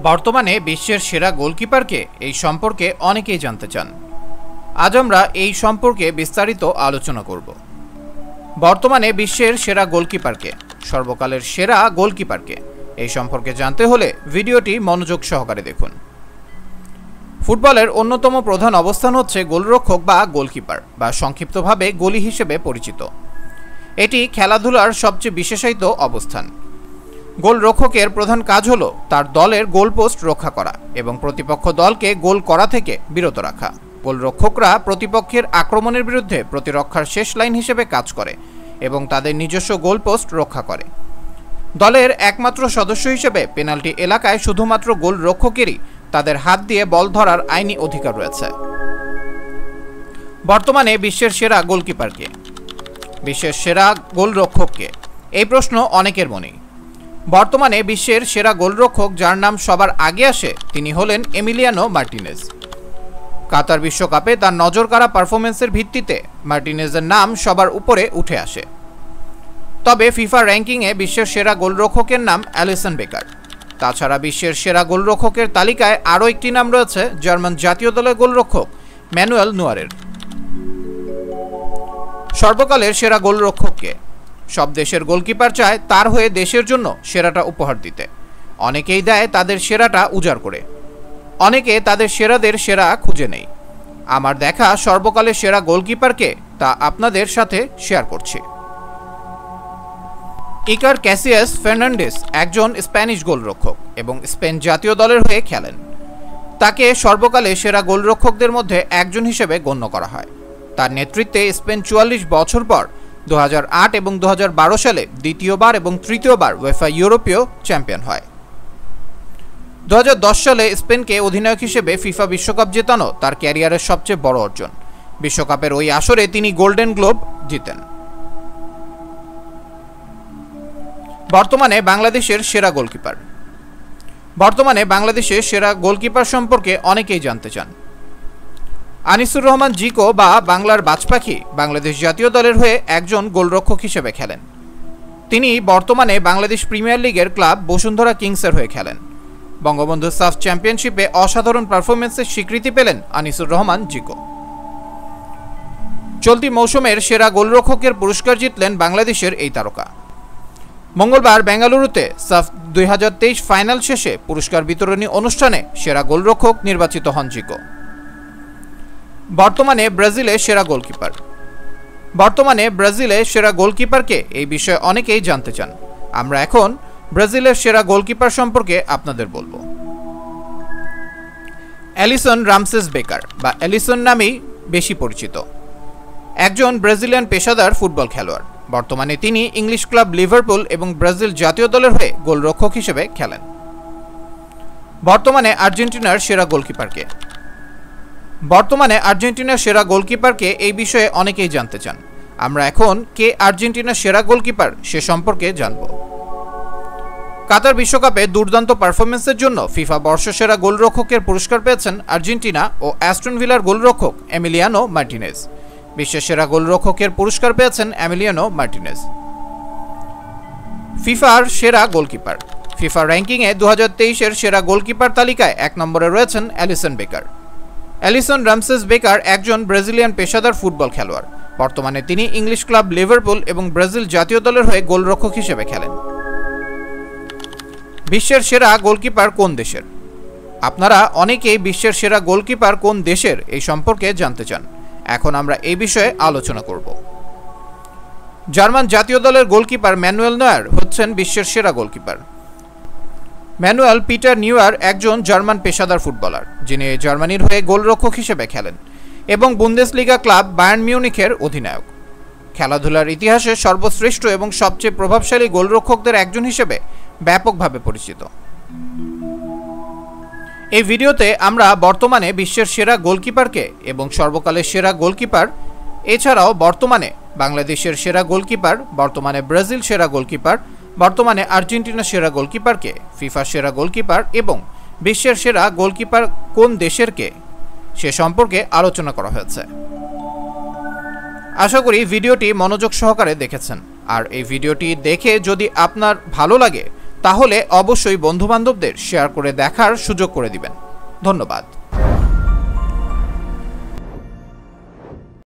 বর্তমানে বিশ্বের সেরা গোলকিপারকে এই সম্পর্কে অনেকেই জানতে চান। আজ আমরা এই সম্পর্কে বিস্তারিত আলোচনা করব। বর্তমানে বিশ্বের সেরা গোলকিপারকে, সর্বকালের সেরা গোলকিপারকে, এই সম্পর্কে জানতে হলে ভিডিওটি মনোযোগ সহকারে দেখুন। ফুটবলের অন্যতম প্রধান অবস্থান হচ্ছে গোলরক্ষক বা গোলকিপার বা সংক্ষিপ্তভাবে গোলি হিসেবে পরিচিত। এটি খেলাধুলার সবচেয়ে বিশেষায়িত অবস্থান। গোলরক্ষকের প্রধান কাজ হল তার দলের গোলপোস্ট রক্ষা করা এবং প্রতিপক্ষ দলকে গোল করা থেকে বিরত রাখা। গোলরক্ষকরা প্রতিপক্ষের আক্রমণের বিরুদ্ধে প্রতিরক্ষার শেষ লাইন হিসেবে কাজ করে এবং তাদের নিজস্ব গোলপোস্ট রক্ষা করে। দলের একমাত্র সদস্য হিসেবে পেনাল্টি এলাকায় শুধুমাত্র গোলরক্ষকেরই তাদের হাত দিয়ে বল ধরার আইনি অধিকার রয়েছে। বর্তমানে বিশ্বের সেরা গোলকিপারকে, বিশ্বের সেরা গোলরক্ষককে, এই প্রশ্ন অনেকের মনেই। বর্তমানে বিশ্বের সেরা গোলরক্ষক যার নাম সবার আগে আসে তিনি হলেন এমিলিয়ানো মার্টিনেজ। কাতার বিশ্বকাপে তার নজরকাড়া পারফরমেন্সের ভিত্তিতে মার্টিনেজের নাম সবার উপরে উঠে আসে। তবে ফিফা র্যাঙ্কিংয়ে বিশ্বের সেরা গোলরক্ষকের নাম অ্যালিসন বেকার। তাছাড়া বিশ্বের সেরা গোলরক্ষকের তালিকায় আরও একটি নাম রয়েছে জার্মান জাতীয় দলের গোলরক্ষক ম্যানুয়েল নুয়ারের। সর্বকালের সেরা গোলরক্ষককে, সব দেশের গোলকিপার চায় তার হয়ে দেশের জন্য সেরাটা উপহার দিতে। অনেকেই দেয় তাদের সেরাটা উজাড় করে, অনেকে তাদের সেরাদের সেরা খুঁজে নেই। আমার দেখা সর্বকালের সেরা গোলকিপারকে তা আপনাদের সাথে শেয়ার করছি। ইকার ক্যাসিয়াস ফার্নান্ডেস একজন স্প্যানিশ গোলরক্ষক এবং স্পেন জাতীয় দলের হয়ে খেলেন। তাকে সর্বকালে সেরা গোলরক্ষকদের মধ্যে একজন হিসেবে গণ্য করা হয়। তার নেতৃত্বে স্পেন ৪৪ বছর পর ২০০৮ এবং ২০১২ সালে দ্বিতীয়বার এবং তৃতীয়বার উয়েফা ইউরোপীয় চ্যাম্পিয়ন হয়। ২০১০ সালে স্পেনকে অধিনায়ক হিসেবে ফিফা বিশ্বকাপ জেতানো তার ক্যারিয়ারের সবচেয়ে বড় অর্জন। বিশ্বকাপের ওই আসরে তিনি গোল্ডেন গ্লোব জিতেন। বর্তমানে বাংলাদেশের সেরা গোলকিপার। বর্তমানে বাংলাদেশের সেরা গোলকিপার সম্পর্কে অনেকেই জানতে চান। আনিসুর রহমান জিকো বা বাংলার বাজপাখি বাংলাদেশ জাতীয় দলের হয়ে একজন গোলরক্ষক হিসেবে খেলেন। তিনি বর্তমানে বাংলাদেশ প্রিমিয়ার লিগের ক্লাব বসুন্ধরা কিংসের হয়ে খেলেন। বঙ্গবন্ধু সাফ চ্যাম্পিয়নশিপে অসাধারণ পারফরমেন্সের স্বীকৃতি পেলেন আনিসুর রহমান জিকো। চলতি মৌসুমের সেরা গোলরক্ষকের পুরস্কার জিতলেন বাংলাদেশের এই তারকা। মঙ্গলবার বেঙ্গালুরুতে সাফ ২০২৩ ফাইনাল শেষে পুরস্কার বিতরণী অনুষ্ঠানে সেরা গোলরক্ষক নির্বাচিত হন জিকো। বর্তমানে ব্রাজিলে সেরা গোলকিপার। বর্তমানে ব্রাজিলে সেরা গোলকিপারকে এই বিষয়ে অনেকেই জানতে চান। আমরা এখন ব্রাজিলের সেরা গোলকিপার সম্পর্কে আপনাদের বলবো। অ্যালিসন রামসেস বেকার বা অ্যালিসন নামেই বেশি পরিচিত একজন ব্রাজিলিয়ান পেশাদার ফুটবল খেলোয়াড়। বর্তমানে তিনি ইংলিশ ক্লাব লিভারপুল এবং ব্রাজিল জাতীয় দলের হয়ে গোলরক্ষক হিসেবে খেলেন। বর্তমানে আর্জেন্টিনার সেরা গোলকিপারকে। বর্তমানে আর্জেন্টিনার সেরা গোলকিপারকে এই বিষয়ে অনেকেই জানতে চান। আমরা এখন কে আর্জেন্টিনার সেরা গোলকিপার সে সম্পর্কে জানব। কাতার বিশ্বকাপে দুর্দান্ত পারফরমেন্সের জন্য ফিফা বর্ষসেরা গোলরক্ষকের পুরস্কার পেয়েছেন আর্জেন্টিনা ও অ্যাস্টন ভিলার গোলরক্ষক এমিলিয়ানো মার্টিনেজ। বিশ্বের সেরা গোলরক্ষকের পুরস্কার পেয়েছেন এমিলিয়ানো মার্টিনেজ। ফিফার সেরা গোলকিপার। ফিফা র্যাঙ্কিংয়ে ২০২৩-এর সেরা গোলকিপার তালিকায় ১ নম্বরে রয়েছেন অ্যালিসন বেকার। অ্যালিসন রামসেস বেকার একজন ব্রাজিলিয়ান পেশাদার ফুটবল খেলোয়াড়। বর্তমানে তিনি ইংলিশ ক্লাব লিভারপুল এবং ব্রাজিল জাতীয় দলের হয়ে গোলরক্ষক হিসেবে খেলেন। বিশ্বের সেরা গোলকিপার কোন দেশের? আপনারা অনেকেই বিশ্বের সেরা গোলকিপার কোন দেশের এই সম্পর্কে জানতে চান। এখন আমরা এই বিষয়ে আলোচনা করব। জার্মান জাতীয় দলের গোলকিপার ম্যানুয়েল নয়ার হচ্ছেন বিশ্বের সেরা গোলকিপার। ম্যানুয়েল পিটার নিউয়ার একজন জার্মান পেশাদার ফুটবলার, যিনি জার্মানির হয়ে গোলরক্ষক হিসেবে খেলেন এবং বুন্দেসলিগা ক্লাব বায়ার্ন মিউনিখের অধিনায়ক। খেলাধুলার ইতিহাসে সর্বশ্রেষ্ঠ এবং সবচেয়ে প্রভাবশালী গোলরক্ষকদের একজন হিসেবে ব্যাপকভাবে পরিচিত। এই ভিডিওতে আমরা বর্তমানে বিশ্বের সেরা গোলকিপারকে এবং সর্বকালের সেরা গোলকিপার, এছাড়াও বর্তমানে বাংলাদেশের সেরা গোলকিপার, বর্তমানে ব্রাজিল সেরা গোলকিপার, বর্তমানে আর্জেন্টিনা সেরা গোলকিপারকে, ফিফা সেরা গোলকিপার এবং বিশ্বের সেরা গোলকিপার কোন দেশের কে সে সম্পর্কে আলোচনা করা হয়েছে। আশা করি ভিডিওটি মনোযোগ সহকারে দেখেছেন। আর এই ভিডিওটি দেখে যদি আপনার ভালো লাগে তাহলে অবশ্যই বন্ধুবান্ধবদের শেয়ার করে দেখার সুযোগ করে দিবেন। ধন্যবাদ।